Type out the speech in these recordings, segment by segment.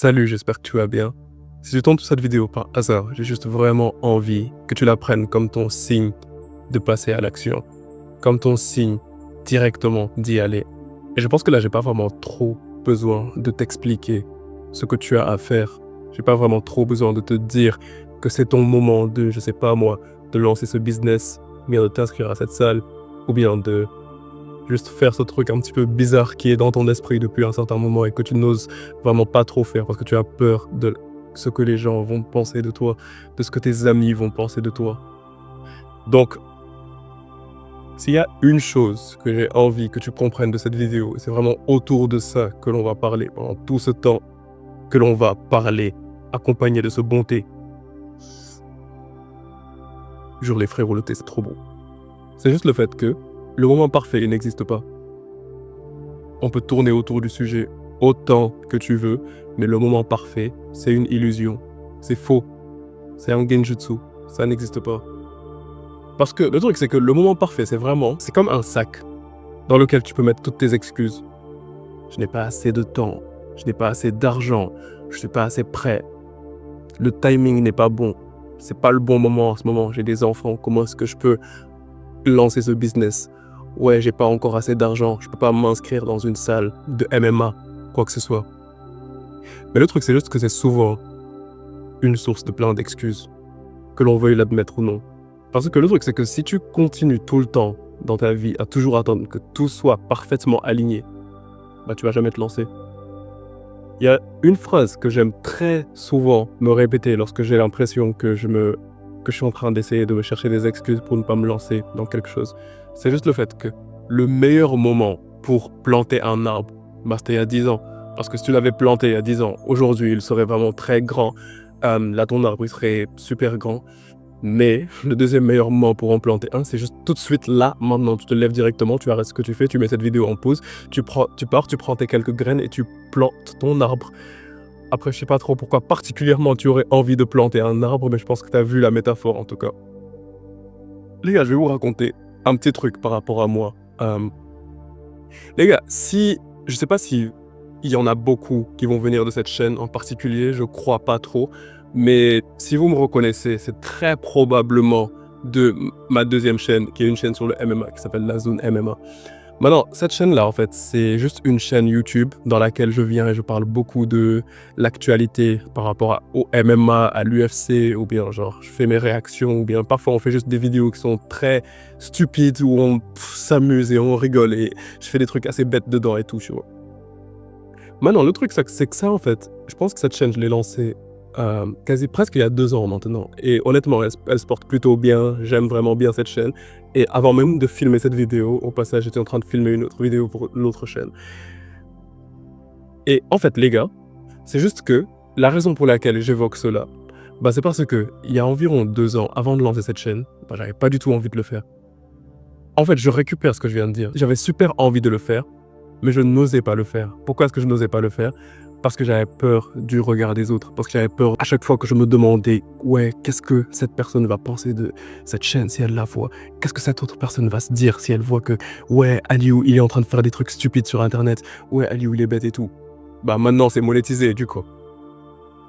Salut, j'espère que tu vas bien. Si tu tombes sur cette vidéo par hasard, j'ai juste vraiment envie que tu la prennes comme ton signe de passer à l'action, comme ton signe directement d'y aller. Et je pense que là, j'ai pas vraiment trop besoin de t'expliquer ce que tu as à faire. J'ai pas vraiment trop besoin de te dire que c'est ton moment de, je sais pas moi, de lancer ce business, ou bien de t'inscrire à cette salle, ou bien de juste faire ce truc un petit peu bizarre qui est dans ton esprit depuis un certain moment et que tu n'oses vraiment pas trop faire parce que tu as peur de ce que les gens vont penser de toi, de ce que tes amis vont penser de toi. Donc, s'il y a une chose que j'ai envie que tu comprennes de cette vidéo, c'est vraiment autour de ça que l'on va parler pendant tout ce temps que l'on va parler, accompagné de ce bon thé. Jure les frérots, le thé c'est trop bon. C'est juste le fait que le moment parfait il n'existe pas. On peut tourner autour du sujet autant que tu veux, mais le moment parfait, c'est une illusion. C'est faux. C'est un genjutsu. Ça n'existe pas. Parce que le truc, c'est que le moment parfait, c'est comme un sac dans lequel tu peux mettre toutes tes excuses. Je n'ai pas assez de temps. Je n'ai pas assez d'argent. Je ne suis pas assez prêt. Le timing n'est pas bon. C'est pas le bon moment en ce moment. J'ai des enfants. Comment est-ce que je peux lancer ce business? Ouais, j'ai pas encore assez d'argent, je peux pas m'inscrire dans une salle de MMA, quoi que ce soit. Mais le truc, c'est juste que c'est souvent une source de plein d'excuses, que l'on veuille l'admettre ou non. Parce que le truc, c'est que si tu continues tout le temps dans ta vie à toujours attendre que tout soit parfaitement aligné, bah tu vas jamais te lancer. Il y a une phrase que j'aime très souvent me répéter lorsque j'ai l'impression que je suis en train d'essayer de me chercher des excuses pour ne pas me lancer dans quelque chose. C'est juste le fait que le meilleur moment pour planter un arbre, bah, c'était il y a 10 ans. Parce que si tu l'avais planté il y a 10 ans, aujourd'hui, il serait vraiment très grand. Là, ton arbre, il serait super grand. Mais le deuxième meilleur moment pour en planter un, c'est juste tout de suite là, maintenant. Tu te lèves directement, tu arrêtes ce que tu fais, tu mets cette vidéo en pause, tu prends tes quelques graines et tu plantes ton arbre. Après, je sais pas trop pourquoi particulièrement tu aurais envie de planter un arbre, mais je pense que tu as vu la métaphore en tout cas. Les gars, je vais vous raconter un petit truc par rapport à moi. Les gars, je sais pas si il y en a beaucoup qui vont venir de cette chaîne en particulier, je crois pas trop, mais si vous me reconnaissez, c'est très probablement de ma deuxième chaîne, qui est une chaîne sur le MMA, qui s'appelle La Zone MMA. Maintenant, cette chaîne-là, en fait, c'est juste une chaîne YouTube dans laquelle je viens et je parle beaucoup de l'actualité par rapport au MMA, à l'UFC, ou bien genre, je fais mes réactions, ou bien parfois on fait juste des vidéos qui sont très stupides, où on s'amuse et on rigole, et je fais des trucs assez bêtes dedans et tout, tu vois. Maintenant, le truc, c'est que ça, en fait, je pense que cette chaîne, je l'ai lancée presque il y a 2 ans maintenant. Et honnêtement, elle se porte plutôt bien. J'aime vraiment bien cette chaîne. Et avant même de filmer cette vidéo, au passage, j'étais en train de filmer une autre vidéo pour l'autre chaîne. Et en fait, les gars, c'est juste que la raison pour laquelle j'évoque cela, bah, c'est parce que il y a environ 2 ans, avant de lancer cette chaîne, bah, j'avais pas du tout envie de le faire. En fait, je récupère ce que je viens de dire. J'avais super envie de le faire, mais je n'osais pas le faire. Pourquoi est-ce que je n'osais pas le faire? Parce que j'avais peur du regard des autres, parce que j'avais peur à chaque fois que je me demandais « Ouais, qu'est-ce que cette personne va penser de cette chaîne si elle la voit? Qu'est-ce que cette autre personne va se dire si elle voit que « Ouais, Aliou, il est en train de faire des trucs stupides sur Internet. Ouais, Aliou, il est bête et tout. » Bah maintenant, c'est monétisé, du coup.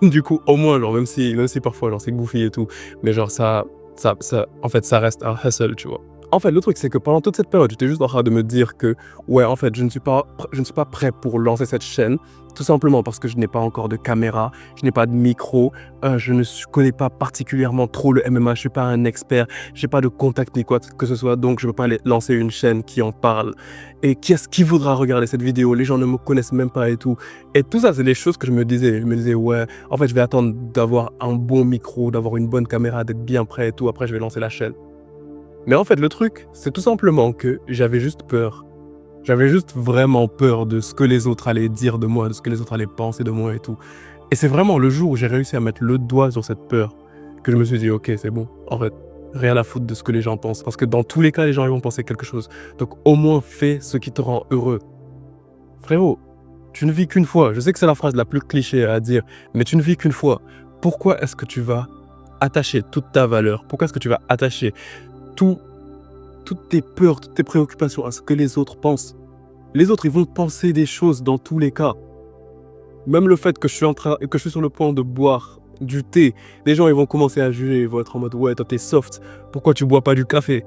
Du coup, au moins, genre, même si parfois, genre, c'est goofy et tout, mais genre, en fait, ça reste un hustle, tu vois. En fait, le truc, c'est que pendant toute cette période, j'étais juste en train de me dire que, ouais, en fait, je ne suis pas prêt pour lancer cette chaîne, tout simplement parce que je n'ai pas encore de caméra, je n'ai pas de micro, je ne connais pas particulièrement trop le MMA, je suis pas un expert, j'ai pas de contact ni quoi que ce soit, donc je ne peux pas lancer une chaîne qui en parle. Et qui voudra regarder cette vidéo? Les gens ne me connaissent même pas et tout. Et tout ça, c'est des choses que je me disais. Je me disais, ouais, en fait, je vais attendre d'avoir un bon micro, d'avoir une bonne caméra, d'être bien prêt et tout, après je vais lancer la chaîne. Mais en fait, le truc, c'est tout simplement que j'avais juste peur. J'avais juste vraiment peur de ce que les autres allaient dire de moi, de ce que les autres allaient penser de moi et tout. Et c'est vraiment le jour où j'ai réussi à mettre le doigt sur cette peur que je me suis dit, ok, c'est bon, en fait, rien à foutre de ce que les gens pensent. Parce que dans tous les cas, les gens ils vont penser quelque chose. Donc au moins, fais ce qui te rend heureux. Frérot, tu ne vis qu'une fois. Je sais que c'est la phrase la plus cliché à dire, mais tu ne vis qu'une fois. Pourquoi est-ce que tu vas attacher toute ta valeur? Pourquoi est-ce que tu vas attacher toutes tes peurs, toutes tes préoccupations à ce que les autres pensent? Les autres, ils vont penser des choses dans tous les cas. Même le fait que que je suis sur le point de boire du thé, les gens ils vont commencer à juger, ils vont être en mode ouais toi t'es soft, pourquoi tu bois pas du café?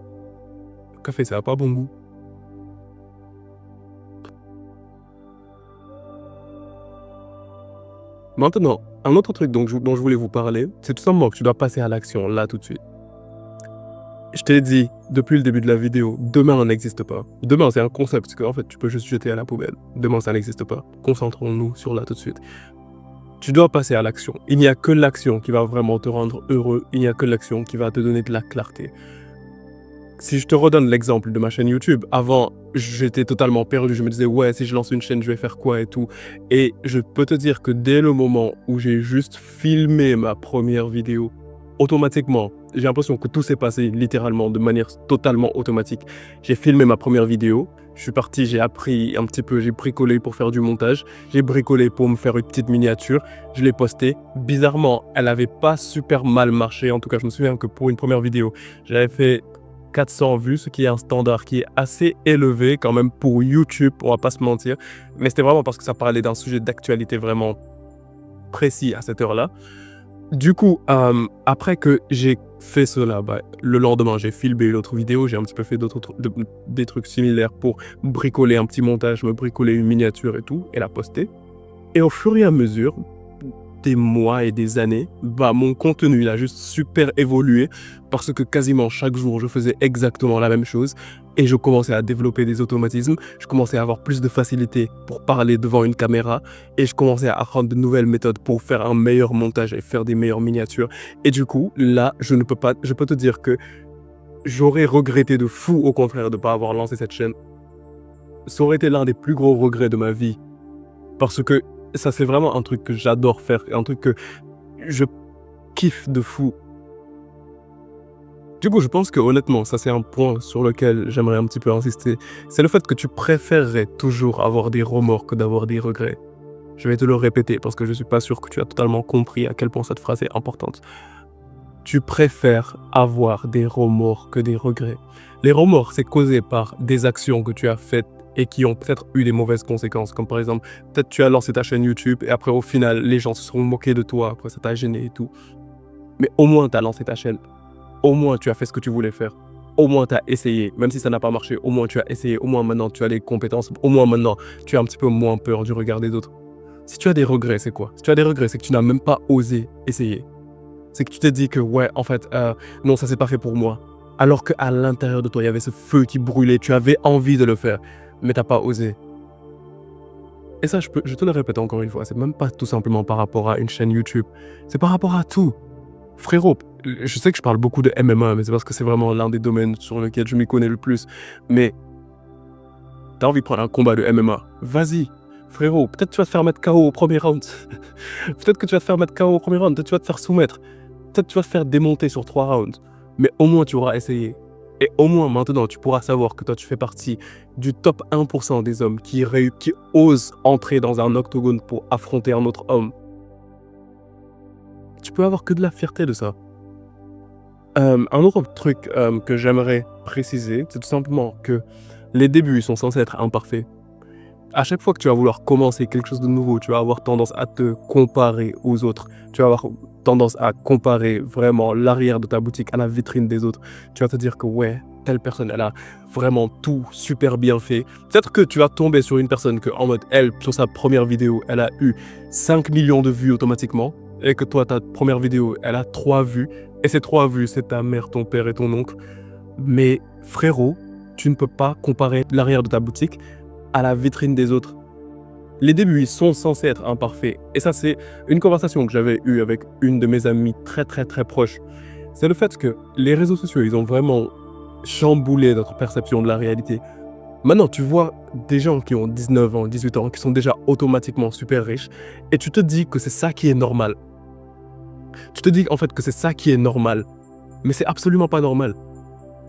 Le café ça a pas bon goût. Maintenant, un autre truc dont je voulais vous parler, c'est tout simplement que tu dois passer à l'action là tout de suite. Je t'ai dit depuis le début de la vidéo, demain n'existe pas. Demain c'est un concept que en fait tu peux juste jeter à la poubelle. Demain ça n'existe pas. Concentrons-nous sur là tout de suite. Tu dois passer à l'action. Il n'y a que l'action qui va vraiment te rendre heureux. Il n'y a que l'action qui va te donner de la clarté. Si je te redonne l'exemple de ma chaîne YouTube, avant, j'étais totalement perdu. Je me disais, ouais, si je lance une chaîne, je vais faire quoi et tout. Et je peux te dire que dès le moment où j'ai juste filmé ma première vidéo, automatiquement, j'ai l'impression que tout s'est passé littéralement de manière totalement automatique. J'ai filmé ma première vidéo, je suis parti, j'ai appris un petit peu, j'ai bricolé pour faire du montage, j'ai bricolé pour me faire une petite miniature, je l'ai postée. Bizarrement, elle n'avait pas super mal marché. En tout cas, je me souviens que pour une première vidéo, j'avais fait 400 vues, ce qui est un standard qui est assez élevé quand même pour YouTube, on va pas se mentir. Mais c'était vraiment parce que ça parlait d'un sujet d'actualité vraiment précis à cette heure-là. Du coup, après que j'ai fait cela, le lendemain, j'ai filmé une autre vidéo, j'ai un petit peu fait des trucs similaires pour bricoler un petit montage, me bricoler une miniature et tout, et la poster. Et au fur et à mesure des mois et des années, mon contenu il a juste super évolué parce que quasiment chaque jour, je faisais exactement la même chose et je commençais à développer des automatismes, je commençais à avoir plus de facilité pour parler devant une caméra et je commençais à apprendre de nouvelles méthodes pour faire un meilleur montage et faire des meilleures miniatures. Et du coup, là, je peux te dire que j'aurais regretté de fou au contraire de ne pas avoir lancé cette chaîne. Ça aurait été l'un des plus gros regrets de ma vie parce que ça, c'est vraiment un truc que j'adore faire, un truc que je kiffe de fou. Du coup, je pense que honnêtement, ça c'est un point sur lequel j'aimerais un petit peu insister. C'est le fait que tu préférerais toujours avoir des remords que d'avoir des regrets. Je vais te le répéter parce que je suis pas sûr que tu as totalement compris à quel point cette phrase est importante. Tu préfères avoir des remords que des regrets. Les remords, c'est causé par des actions que tu as faites et qui ont peut-être eu des mauvaises conséquences. Comme par exemple, peut-être tu as lancé ta chaîne YouTube et après au final, les gens se sont moqués de toi, après ça t'a gêné et tout. Mais au moins, tu as lancé ta chaîne. Au moins, tu as fait ce que tu voulais faire. Au moins, tu as essayé. Même si ça n'a pas marché, au moins tu as essayé. Au moins maintenant, tu as les compétences. Au moins maintenant, tu as un petit peu moins peur du regard des autres. Si tu as des regrets, c'est quoi? Si tu as des regrets, c'est que tu n'as même pas osé essayer. C'est que tu t'es dit que ouais, en fait, non, ça c'est pas fait pour moi. Alors qu'à l'intérieur de toi, il y avait ce feu qui brûlait, tu avais envie de le faire, mais t'as pas osé. Et ça, je te le répète encore une fois, c'est même pas tout simplement par rapport à une chaîne YouTube, c'est par rapport à tout. Frérot, je sais que je parle beaucoup de MMA, mais c'est parce que c'est vraiment l'un des domaines sur lequel je m'y connais le plus. Mais t'as envie de prendre un combat de MMA, vas-y. Frérot, peut-être tu vas te faire mettre KO au premier round. Peut-être que tu vas te faire mettre KO au premier round, peut-être tu vas te faire soumettre. Peut-être tu vas te faire démonter sur 3 rounds, mais au moins tu auras essayé. Et au moins maintenant tu pourras savoir que toi tu fais partie du top 1% des hommes qui osent entrer dans un octogone pour affronter un autre homme. Tu peux avoir que de la fierté de ça. Un autre truc que j'aimerais préciser, c'est tout simplement que les débuts sont censés être imparfaits. À chaque fois que tu vas vouloir commencer quelque chose de nouveau, tu vas avoir tendance à te comparer aux autres. Tu vas avoir tendance à comparer vraiment l'arrière de ta boutique à la vitrine des autres. Tu vas te dire que ouais, telle personne, elle a vraiment tout super bien fait. Peut-être que tu vas tomber sur une personne que, en mode, elle, sur sa première vidéo, elle a eu 5 millions de vues automatiquement. Et que toi, ta première vidéo, elle a 3 vues. Et ces 3 vues, c'est ta mère, ton père et ton oncle. Mais frérot, tu ne peux pas comparer l'arrière de ta boutique à la vitrine des autres. Les débuts, ils sont censés être imparfaits. Et ça, c'est une conversation que j'avais eue avec une de mes amies très très très proches. C'est le fait que les réseaux sociaux, ils ont vraiment chamboulé notre perception de la réalité. Maintenant, tu vois des gens qui ont 19 ans, 18 ans, qui sont déjà automatiquement super riches, et tu te dis que c'est ça qui est normal. Tu te dis en fait que c'est ça qui est normal. Mais c'est absolument pas normal.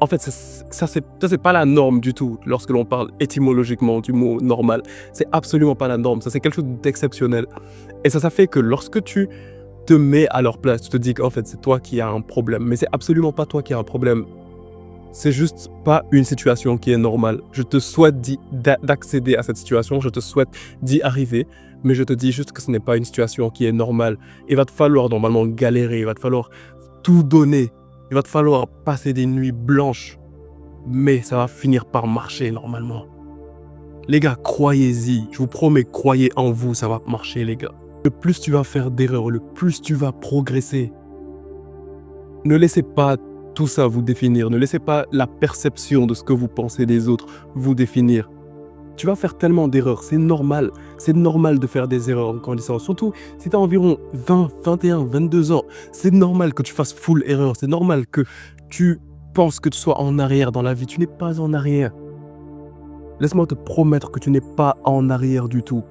En fait, ça c'est pas la norme du tout lorsque l'on parle étymologiquement du mot normal. C'est absolument pas la norme. Ça, c'est quelque chose d'exceptionnel. Et ça fait que lorsque tu te mets à leur place, tu te dis qu'en fait, c'est toi qui as un problème. Mais c'est absolument pas toi qui as un problème. C'est juste pas une situation qui est normale. Je te souhaite d'accéder à cette situation. Je te souhaite d'y arriver. mais je te dis juste que ce n'est pas une situation qui est normale. Il va te falloir normalement galérer, il va te falloir tout donner, il va te falloir passer des nuits blanches, mais ça va finir par marcher normalement. Les gars, croyez-y, je vous promets, croyez en vous, ça va marcher les gars. Le plus tu vas faire d'erreurs, le plus tu vas progresser. Ne laissez pas tout ça vous définir, ne laissez pas la perception de ce que vous pensez des autres vous définir. Tu vas faire tellement d'erreurs, c'est normal de faire des erreurs en grandissant, surtout si tu as environ 20, 21, 22 ans. C'est normal que tu fasses full erreur, c'est normal que tu penses que tu sois en arrière dans la vie, tu n'es pas en arrière. Laisse-moi te promettre que tu n'es pas en arrière du tout.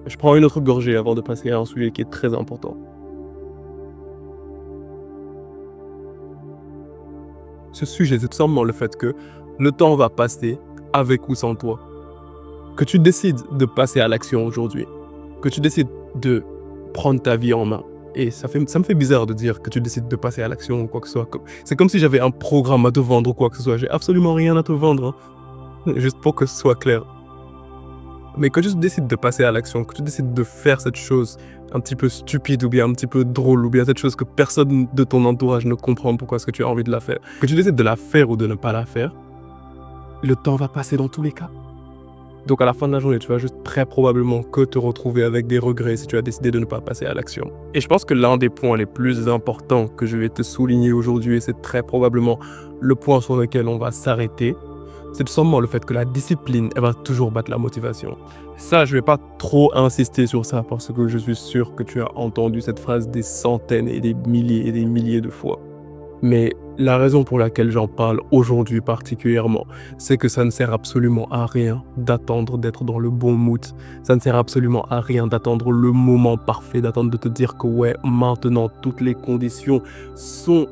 Je prends une autre gorgée avant de passer à un sujet qui est très important. Ce sujet, c'est tout simplement le fait que le temps va passer avec ou sans toi. Que tu décides de passer à l'action aujourd'hui, que tu décides de prendre ta vie en main. Et ça me fait bizarre de dire que tu décides de passer à l'action ou quoi que ce soit. C'est comme si j'avais un programme à te vendre ou quoi que ce soit. J'ai absolument rien à te vendre, hein. Juste pour que ce soit clair. Mais que tu décides de passer à l'action, que tu décides de faire cette chose un petit peu stupide ou bien un petit peu drôle ou bien cette chose que personne de ton entourage ne comprend pourquoi est-ce que tu as envie de la faire, que tu décides de la faire ou de ne pas la faire, le temps va passer dans tous les cas. Donc à la fin de la journée, tu vas juste très probablement que te retrouver avec des regrets si tu as décidé de ne pas passer à l'action. Et je pense que l'un des points les plus importants que je vais te souligner aujourd'hui, et c'est très probablement le point sur lequel on va s'arrêter, c'est tout simplement le fait que la discipline, elle va toujours battre la motivation. Ça, je ne vais pas trop insister sur ça parce que je suis sûr que tu as entendu cette phrase des centaines et des milliers de fois. Mais la raison pour laquelle j'en parle aujourd'hui particulièrement, c'est que ça ne sert absolument à rien d'attendre d'être dans le bon mood. Ça ne sert absolument à rien d'attendre le moment parfait, d'attendre de te dire que ouais, maintenant toutes les conditions sont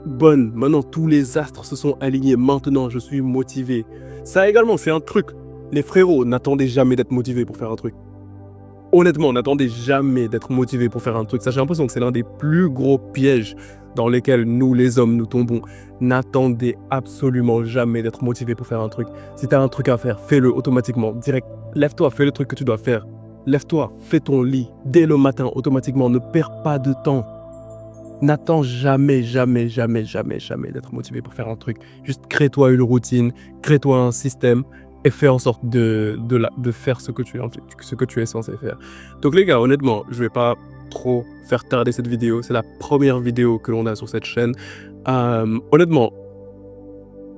bonnes. Maintenant tous les astres se sont alignés. Maintenant je suis motivé. Ça également, c'est un truc. Les frérots, n'attendez jamais d'être motivés pour faire un truc. Honnêtement, n'attendez jamais d'être motivé pour faire un truc. Ça, j'ai l'impression que c'est l'un des plus gros pièges dans lesquels nous, les hommes, nous tombons. N'attendez absolument jamais d'être motivé pour faire un truc. Si tu as un truc à faire, fais-le automatiquement, direct. Lève-toi, fais le truc que tu dois faire. Lève-toi, fais ton lit dès le matin, automatiquement. Ne perds pas de temps. N'attends jamais d'être motivé pour faire un truc. Juste crée-toi une routine, crée-toi un système et fais en sorte de faire ce que tu es censé faire. Donc les gars, honnêtement, je vais pas trop faire tarder cette vidéo. C'est la première vidéo que l'on a sur cette chaîne. Honnêtement,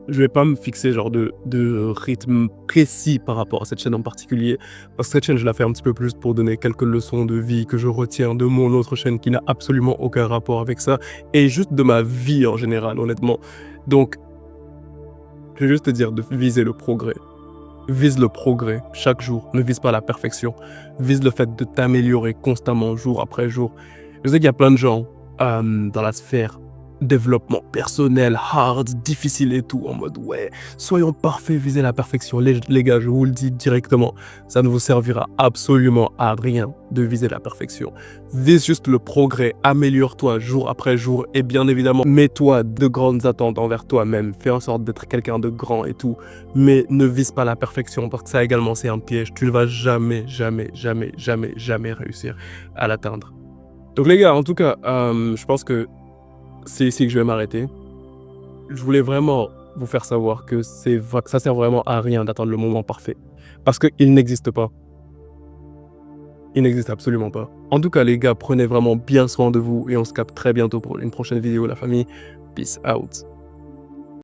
je vais pas me fixer genre de rythme précis par rapport à cette chaîne en particulier. Parce que cette chaîne, je la fais un petit peu plus pour donner quelques leçons de vie que je retiens de mon autre chaîne qui n'a absolument aucun rapport avec ça. Et juste de ma vie en général, honnêtement. Donc, je vais juste te dire de viser le progrès. Vise le progrès chaque jour, ne vise pas la perfection. Vise le fait de t'améliorer constamment, jour après jour. Je sais qu'il y a plein de gens dans la sphère développement personnel, hard, difficile et tout, en mode ouais, soyons parfaits, visez la perfection. Les gars, je vous le dis directement, ça ne vous servira absolument à rien de viser la perfection. Vise juste le progrès, améliore-toi jour après jour et bien évidemment, mets-toi de grandes attentes envers toi-même. Fais en sorte d'être quelqu'un de grand et tout, mais ne vise pas la perfection parce que ça également c'est un piège. Tu ne vas jamais réussir à l'atteindre. Donc les gars, en tout cas, je pense que c'est ici que je vais m'arrêter. Je voulais vraiment vous faire savoir que ça sert vraiment à rien d'attendre le moment parfait. Parce qu'il n'existe pas. Il n'existe absolument pas. En tout cas, les gars, prenez vraiment bien soin de vous et on se capte très bientôt pour une prochaine vidéo, la famille. Peace out.